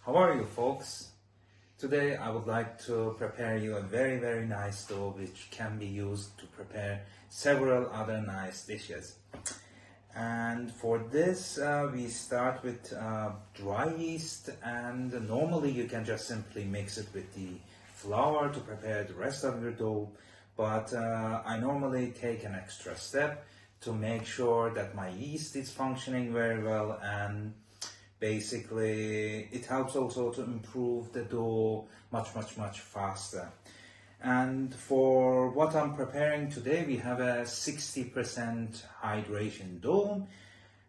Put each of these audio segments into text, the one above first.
How are you, folks? Today I would like to prepare you a very nice dough which can be used to prepare several other nice dishes. And for this we start with dry yeast, and normally you can just simply mix it with the flour to prepare the rest of your dough, but I normally take an extra step to make sure that my yeast is functioning very well, and basically it helps also to improve the dough much faster. And for what I'm preparing today, we have a 60% hydration dough,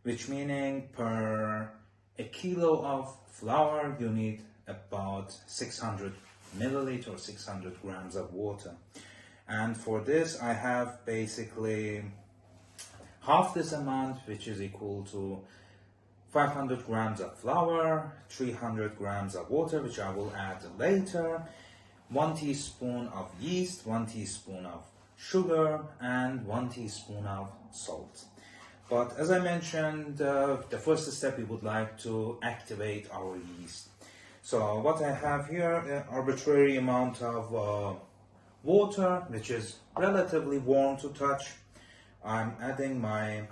which meaning per a kilo of flour you need about 600 milliliters or 600 grams of water. And for this I have basically half this amount, which is equal to 500 grams of flour, 300 grams of water, which I will add later, 1 teaspoon of yeast, 1 teaspoon of sugar, and 1 teaspoon of salt. But as I mentioned, the first step, we would like to activate our yeast. So what I have here, an arbitrary amount of water, which is relatively warm to touch. I'm adding my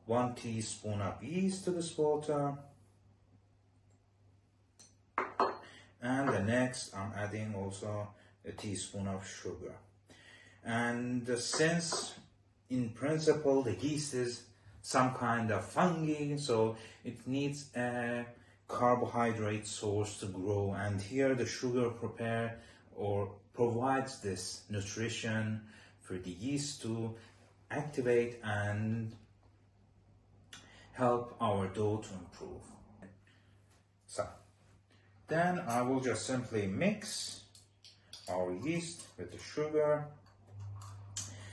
1 teaspoon of yeast to this water, and the next I'm adding also a teaspoon of sugar. And since in principle the yeast is some kind of fungi, so it needs a carbohydrate source to grow, and here the sugar provides this nutrition for the yeast to activate and help our dough to improve. So then I will just simply mix our yeast with the sugar.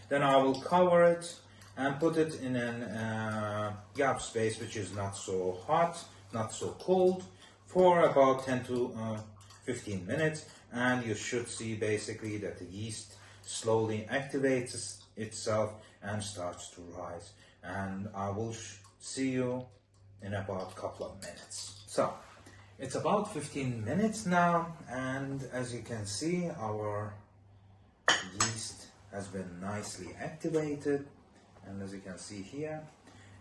Then I will cover it and put it in a gap space which is not so hot, not so cold, for about 10 to 15 minutes, and you should see basically that the yeast slowly activates itself and starts to rise. And I will see you in about a couple of minutes. So it's about 15 minutes now, and as you can see, our yeast has been nicely activated, and as you can see here,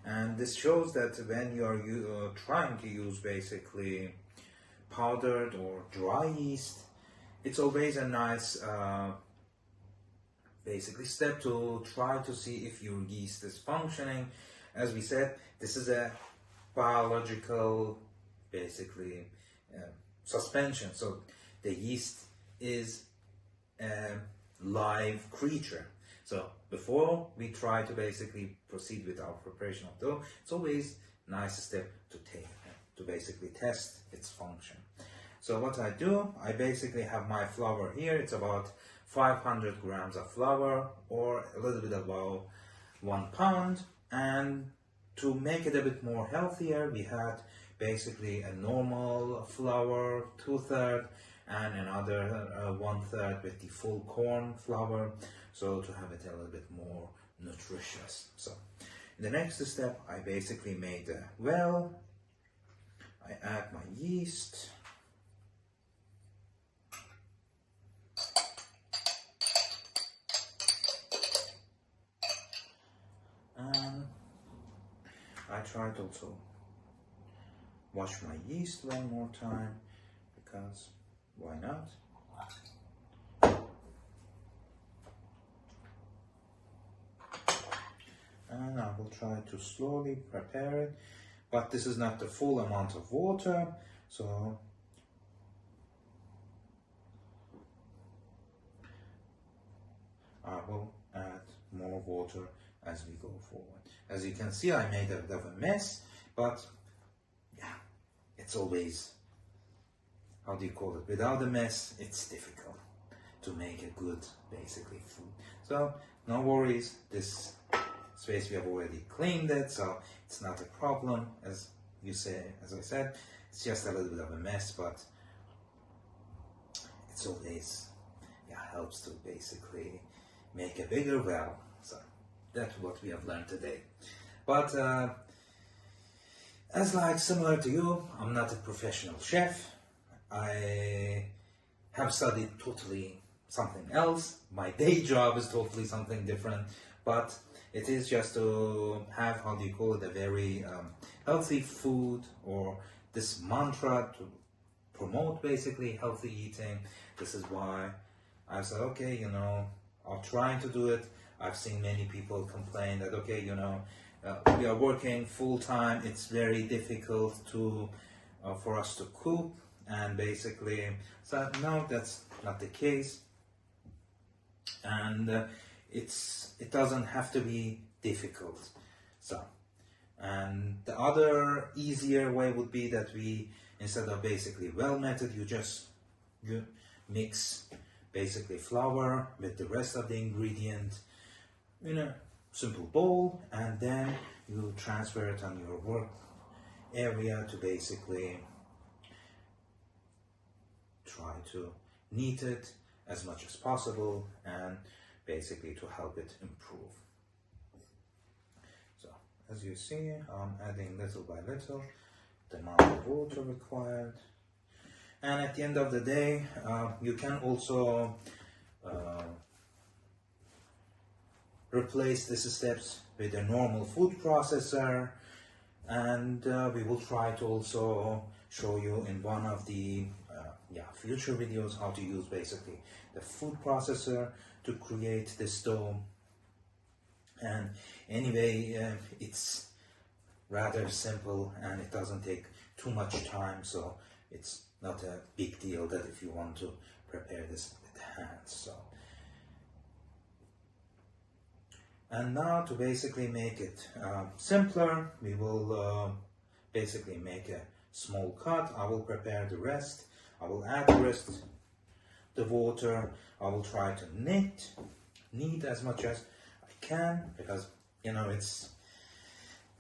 and this shows that when you are trying to use basically powdered or dry yeast, it's always a nice basically step to try to see if your yeast is functioning. As we said, this is a biological basically suspension, so the yeast is a live creature. So before we try to basically proceed with our preparation of dough, it's always a nice step to take to basically test its function. So what I do, I basically have my flour here. It's about 500 grams of flour, or a little bit above 1 pound. And to make it a bit more healthier, we had basically a normal flour 2/3 and another 1/3 with the full corn flour, so to have it a little bit more nutritious. So in the next step, I basically made a well. I add my yeast. I tried also wash my yeast one more time, because why not? And I will try to slowly prepare it, but this is not the full amount of water, so I will add more water as we go forward. As you can see, I made a bit of a mess, but yeah, it's always, how do you call it, without a mess it's difficult to make a good basically food. So no worries, this space we have already cleaned it, so it's not a problem. As I said, it's just a little bit of a mess, but it's always, yeah, helps to basically make a bigger well. So that's what we have learned today. But as like similar to you, I'm not a professional chef, I have studied totally something else. My day job is totally something different, but it is just to have, how do you call it, a very healthy food, or this mantra to promote basically healthy eating. This is why I said, okay, I'll try to do it. I've seen many people complain that, okay, we are working full time. It's very difficult to for us to cook, and basically, so no, that's not the case. And it doesn't have to be difficult. So, and the other easier way would be that we, instead of basically well method, you mix basically flour with the rest of the ingredient in a simple bowl, and then you transfer it on your work area to basically try to knead it as much as possible, and basically to help it improve. So as you see, I'm adding little by little the amount of water required, and at the end of the day, you can also replace these steps with a normal food processor, and we will try to also show you in one of the future videos how to use basically the food processor to create this dough. And anyway, it's rather simple and it doesn't take too much time, so it's not a big deal that if you want to prepare this with hands. So, and now to basically make it simpler, we will basically make a small cut. I will prepare the rest. I will add the water. I will try to knead as much as I can, because it's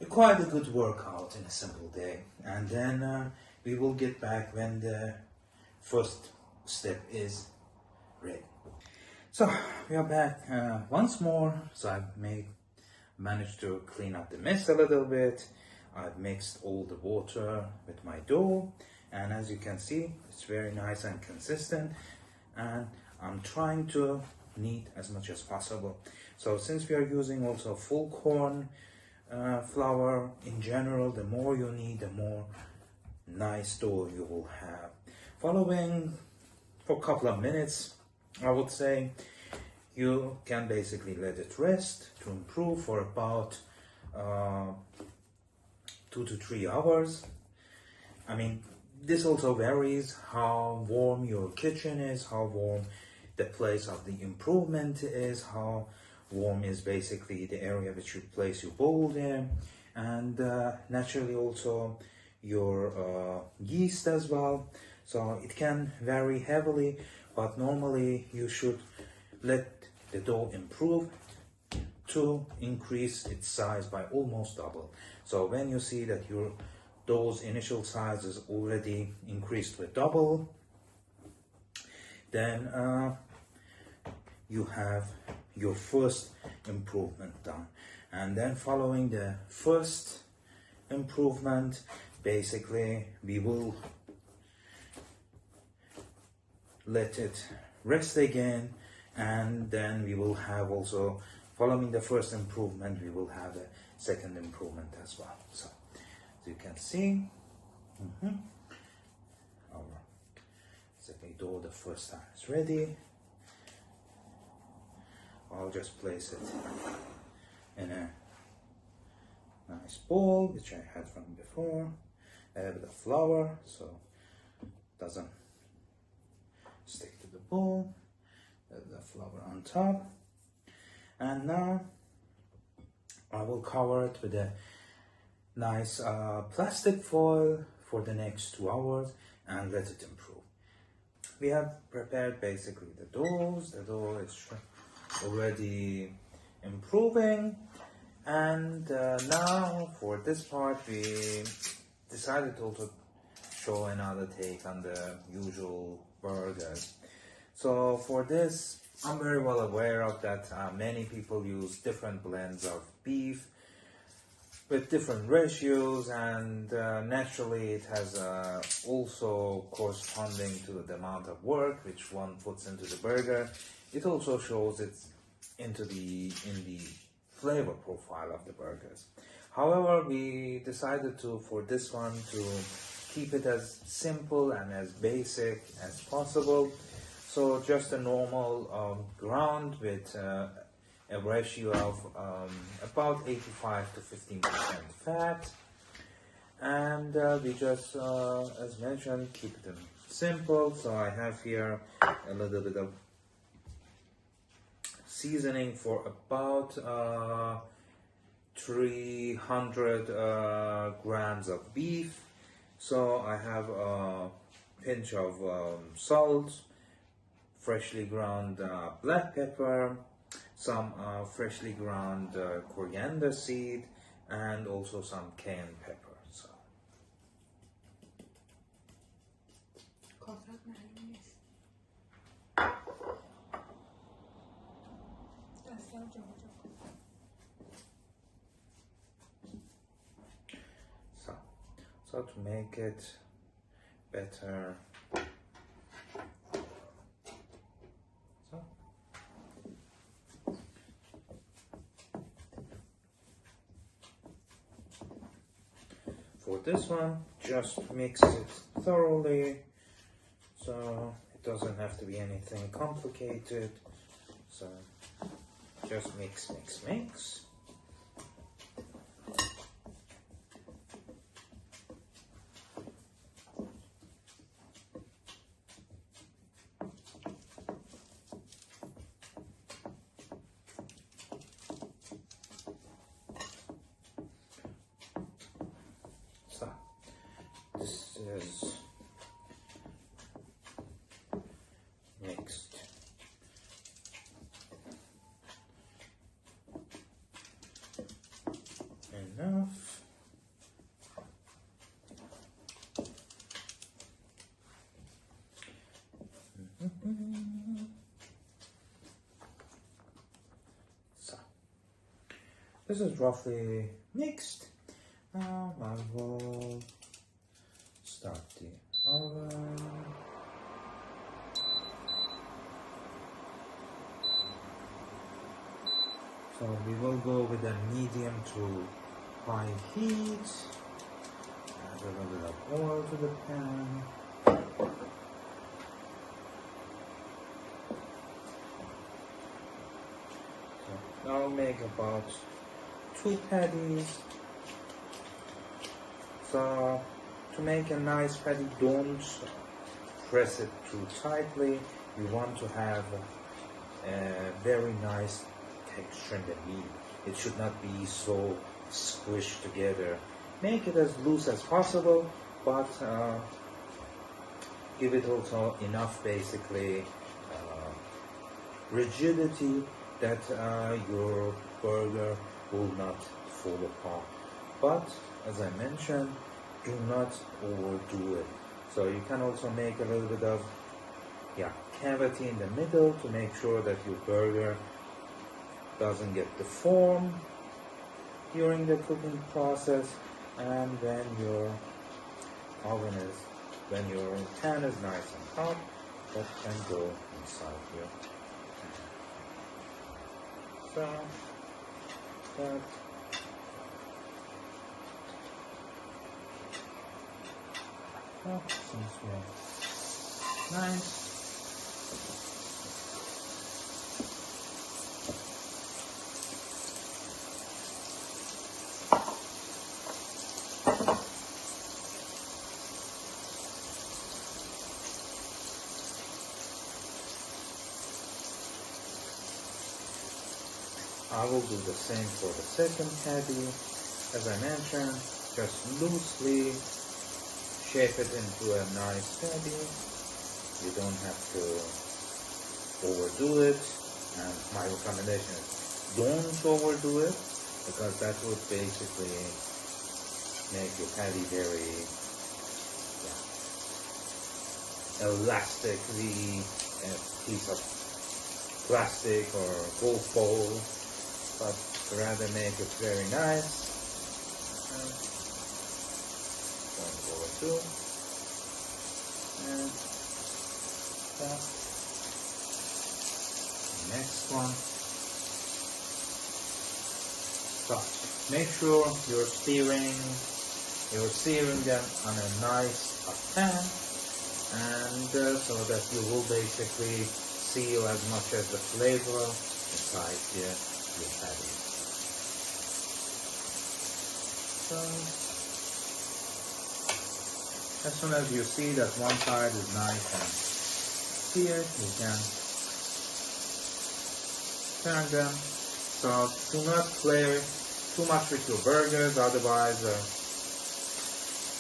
quite a good workout in a simple day. And then we will get back when the first step is ready. So we are back once more. So I've managed to clean up the mess a little bit. I've mixed all the water with my dough, and as you can see, it's very nice and consistent, and I'm trying to knead as much as possible. So since we are using also full corn flour in general, the more you knead, the more nice dough you will have. Following for a couple of minutes, I would say, you can basically let it rest to improve for about 2 to 3 hours. I mean, this also varies how warm your kitchen is, how warm the place of the improvement is, how warm is basically the area which you place your bowl in, and naturally also your yeast as well. So it can vary heavily, but normally you should let the dough improve to increase its size by almost double. So when you see that your dough's initial size is already increased with double, then you have your first improvement done. And then following the first improvement, basically we will let it rest again, and then we will have also, following the first improvement, we will have a second improvement as well. So as you can see, our second dough the first time is ready. I'll just place it in a nice bowl, which I had from before. I have the flour, so it doesn't stick to the bowl. The flour on top, and now I will cover it with a nice plastic foil for the next 2 hours and let it improve. We have prepared basically the dough. The dough is already improving, and now for this part we decided to also show another take on the usual burgers. So for this, I'm very well aware of that many people use different blends of beef with different ratios, and naturally it has also corresponding to the amount of work which one puts into the burger. It also shows it in the flavor profile of the burgers. However, we decided for this one to keep it as simple and as basic as possible. So just a normal ground with a ratio of about 85 to 15% fat, and we just, as mentioned, keep it simple. So I have here a little bit of seasoning for about 300 grams of beef. So I have a pinch of salt, freshly ground black pepper, some freshly ground coriander seed, and also some cayenne pepper. So so to make it better, for this one, just mix it thoroughly, so it doesn't have to be anything complicated. So just mix, mix, mix. So this is mixed. Enough. So this is roughly mixed. Now I will start the oven. So we will go with a medium to high heat. Add a little bit of oil to the pan. So now I'll make about 2 patties. So to make a nice patty, don't press it too tightly. You want to have a very nice texture in the meat. It should not be so squished together. Make it as loose as possible, but give it also enough basically rigidity that your burger will not fall apart. But as I mentioned, do not overdo it. So you can also make a little bit of cavity in the middle to make sure that your burger doesn't get deformed during the cooking process, and when your pan is nice and hot, that can go inside here. So that seems well nice. I will do the same for the second patty. As I mentioned, just loosely shape it into a nice patty. You don't have to overdo it, and my recommendation is don't overdo it, because that would basically make your patty very elastically a piece of plastic or golf ball, but rather make it very nice too. And that. Next one. So make sure you're searing them on a nice hot pan, and so that you will basically seal as much as the flavor inside your patty. So as soon as you see that one side is nice and seared, you can turn them. So do not play too much with your burgers, otherwise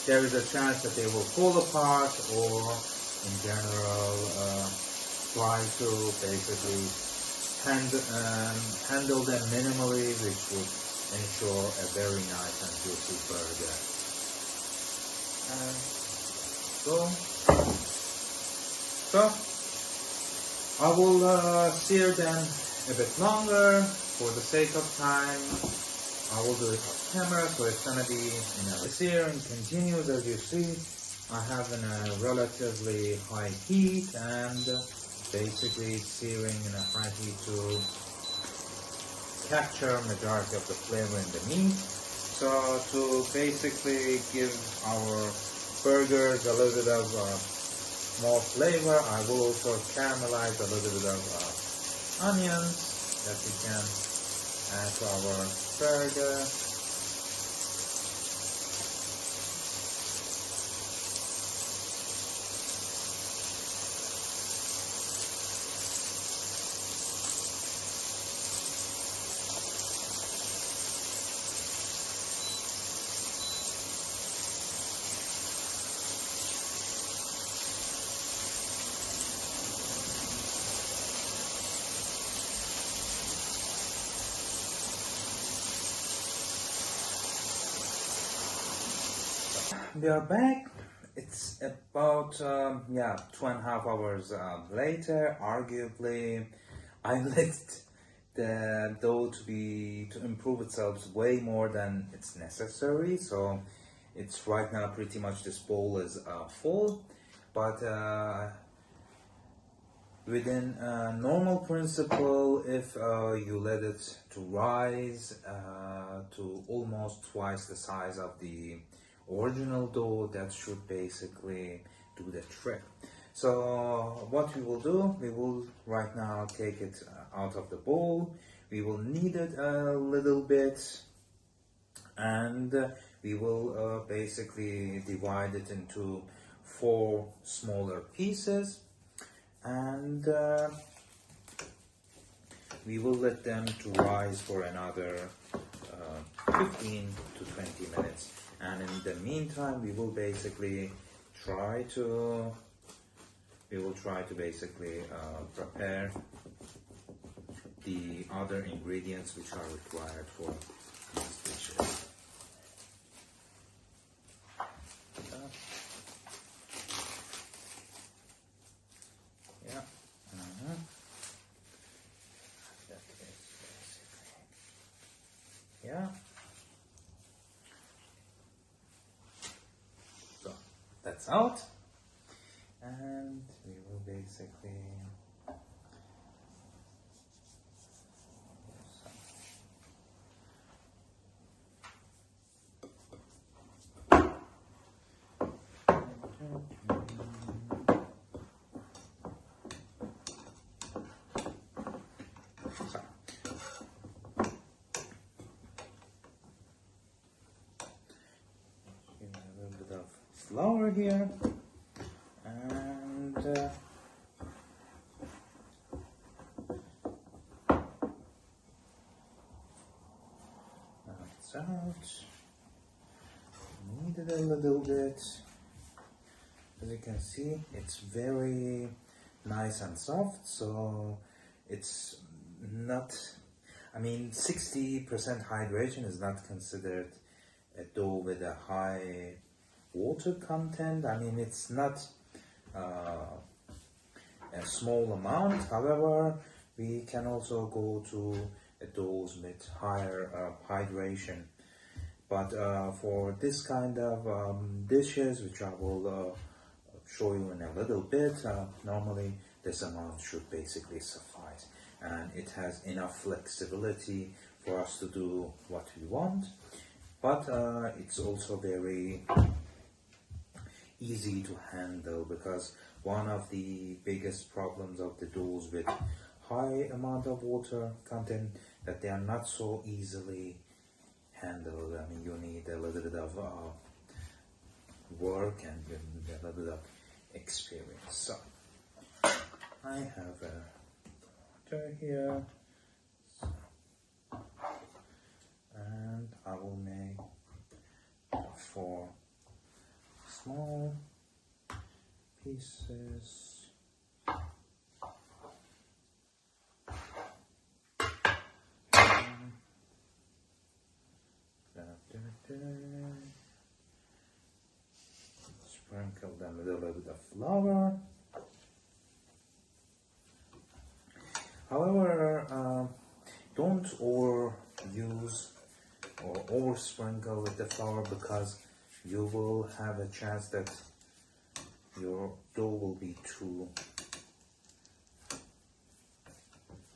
there is a chance that they will fall apart, or in general try to basically handle them minimally, which would ensure a very nice and juicy burger. And so I will sear them a bit longer for the sake of time. I will do it off camera, so it's gonna be, the searing continues. As you see, I have a relatively high heat, and basically searing in a high heat to capture majority of the flavor in the meat. So to basically give our burgers a little bit of more flavor, I will also caramelize a little bit of onions that we can add to our burger. We are back. It's about 2.5 hours later. Arguably, I let the dough to improve itself way more than it's necessary. So it's right now pretty much, this bowl is full, but within normal principle, if you let it to rise to almost twice the size of the original dough, that should basically do the trick. So what we will do, we will right now take it out of the bowl. We will knead it a little bit, and we will basically divide it into 4 smaller pieces, and we will let them to rise for another 15 to 20 minutes. And in the meantime, we will basically try to basically prepare the other ingredients which are required for these dishes. Yeah. That is basically, yeah. That's out, and we will basically flour here, and it's out. Knead it a little bit. As you can see, it's very nice and soft, so it's not, 60% hydration is not considered a dough with a high water content. It's not a small amount. However, we can also go to doughs with higher hydration. But for this kind of dishes, which I will show you in a little bit, normally this amount should basically suffice, and it has enough flexibility for us to do what we want, but it's also very easy to handle, because one of the biggest problems of the doughs with high amount of water content, that they are not so easily handled. I mean, you need a little bit of work, and you need a little bit of experience. So I have a water here, and I will make 4 small pieces. Sprinkle them with a little bit of flour. However, don't overuse or over sprinkle with the flour, because you will have a chance that your dough will be too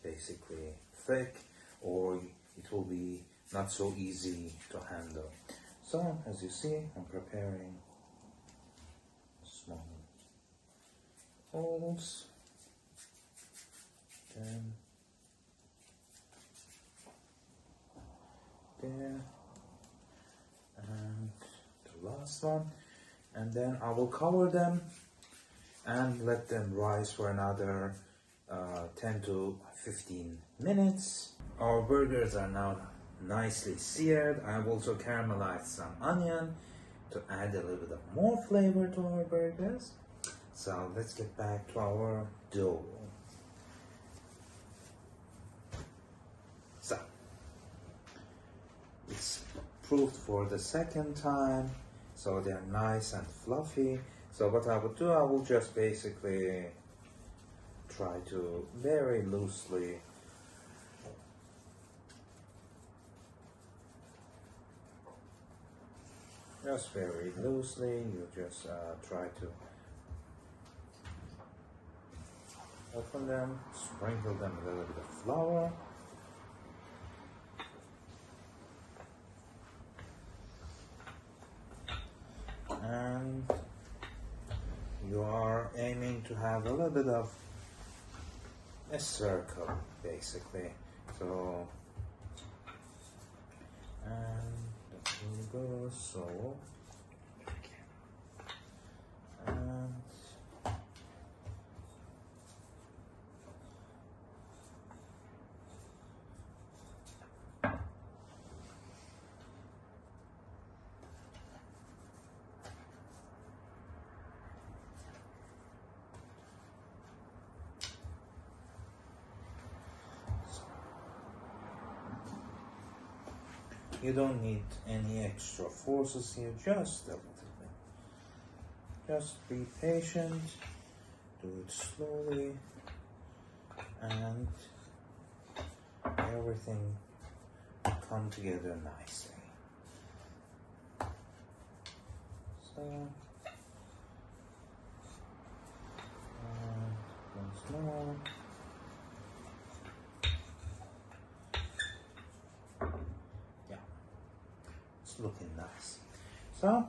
basically thick, or it will be not so easy to handle. So as you see, I'm preparing small holes, then there, and the last one, and then I will cover them and let them rise for another 10 to 15 minutes. Our burgers are now nicely seared. I've also caramelized some onion to add a little bit of more flavor to our burgers. So let's get back to our dough. So it's proofed for the second time, so they're nice and fluffy. So what I would do, I will just basically try to very loosely you just try to open them, sprinkle them with a little bit of flour, and you are aiming to have a little bit of a circle basically. So, and that's really good. So, and you don't need any extra forces here, just a little bit. Just be patient, do it slowly, and everything will come together nicely. So, and once more. Looking nice. So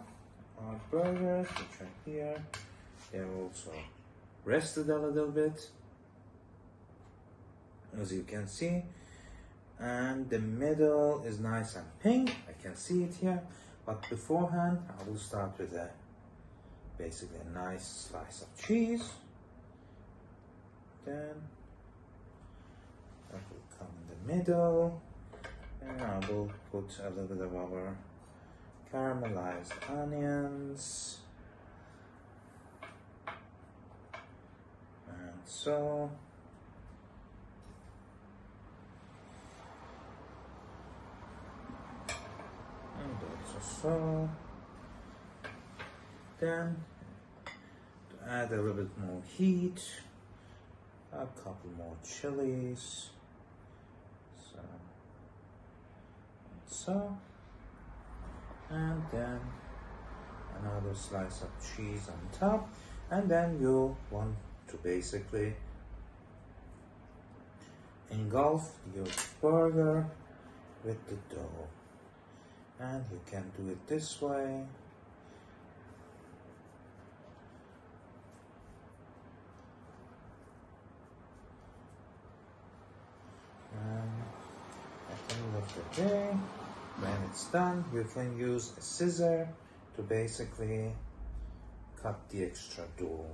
our burgers, which are here, they're also rested a little bit, as you can see, and the middle is nice and pink. I can see it here, but beforehand I will start with basically a nice slice of cheese. Then that will come in the middle, and I will put a little bit of our caramelized onions, and so, and also so. Then to add a little bit more heat, a couple more chilies, so and so. and then another slice of cheese on top, and then you want to basically engulf your burger with the dough, and you can do it this way. And at the end of the day, when it's done, you can use a scissor to basically cut the extra dough.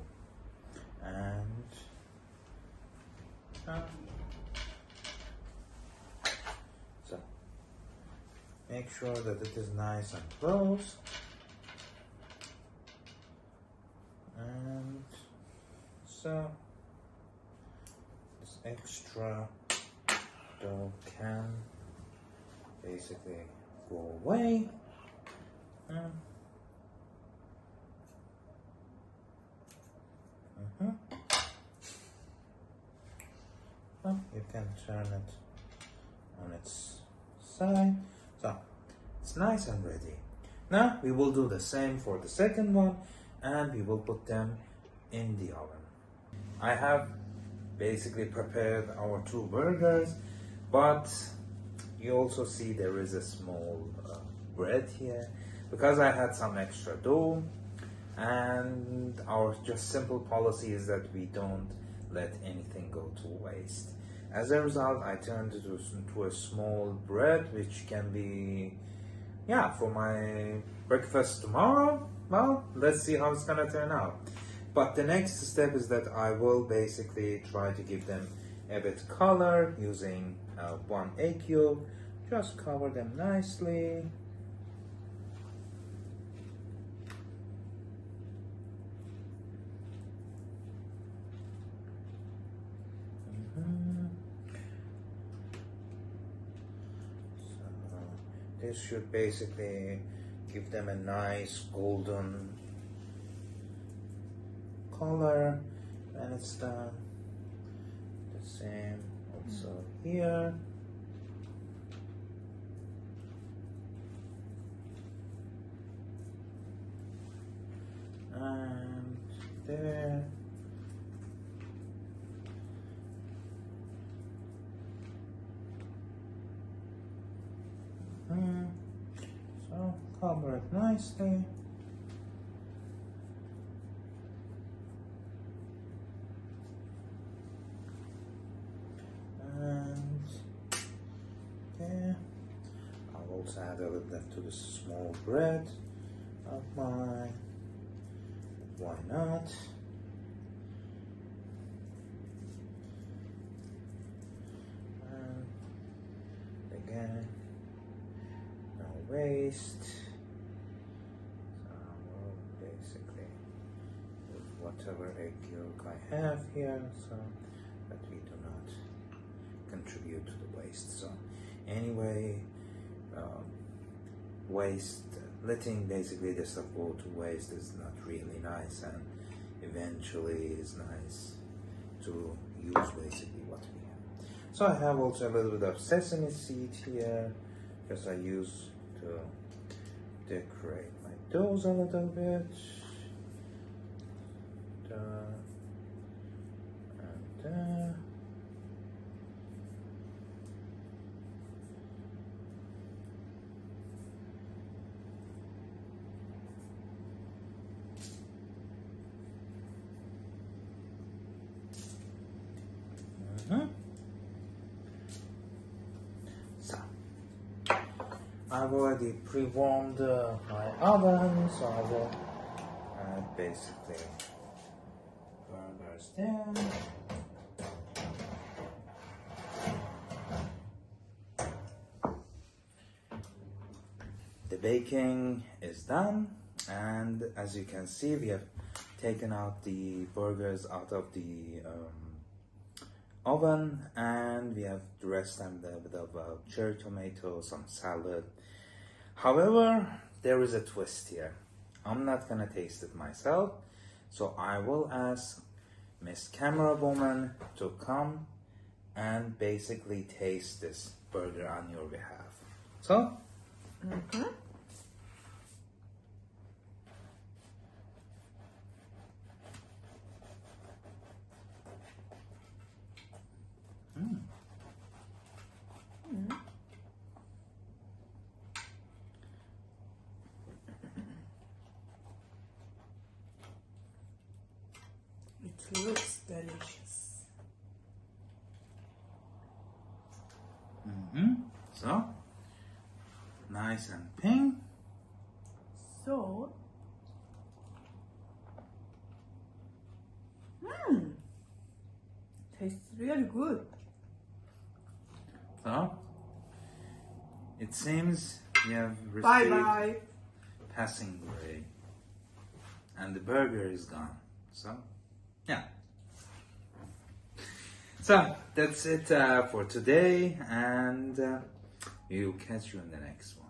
And so make sure that it is nice and close. And so this extra dough can basically go away. Well, you can turn it on its side. So it's nice and ready. Now we will do the same for the second one, and we will put them in the oven. I have basically prepared our two burgers, but you also see there is a small bread here because I had some extra dough, and our just simple policy is that we don't let anything go to waste. As a result, I turned it into a small bread, which can be, yeah, for my breakfast tomorrow. Well, let's see how it's gonna turn out. But the next step is that I will basically try to give them a bit color using one egg yolk. Just cover them nicely. This should basically give them a nice golden color when it's done. The same also here. And there. So cover it nicely. And there. I'll also add a little bit to the small bread of mine. Why not? And again, no waste. So I will basically use whatever egg yolk I have here, so that we do not contribute to the waste. So anyway, letting basically the stuff go to waste is not really nice, and eventually is nice to use basically what we have. So I have also a little bit of sesame seed here, because I use to decorate my doughs a little bit. And So I've already pre-warmed my oven, so I will add basically burgers there. The baking is done, and as you can see, we have taken out the burgers out of the oven, and we have dressed them with a bit of cherry tomato, some salad. However, there is a twist here. I'm not gonna taste it myself, so I will ask Miss Camera Woman to come and basically taste this burger on your behalf. So, It looks delicious. So, nice and pink. So, tastes really good. So, it seems we have received Bye-bye. passing grade. And the burger is gone. So, yeah. So, that's it for today. And we'll catch you in the next one.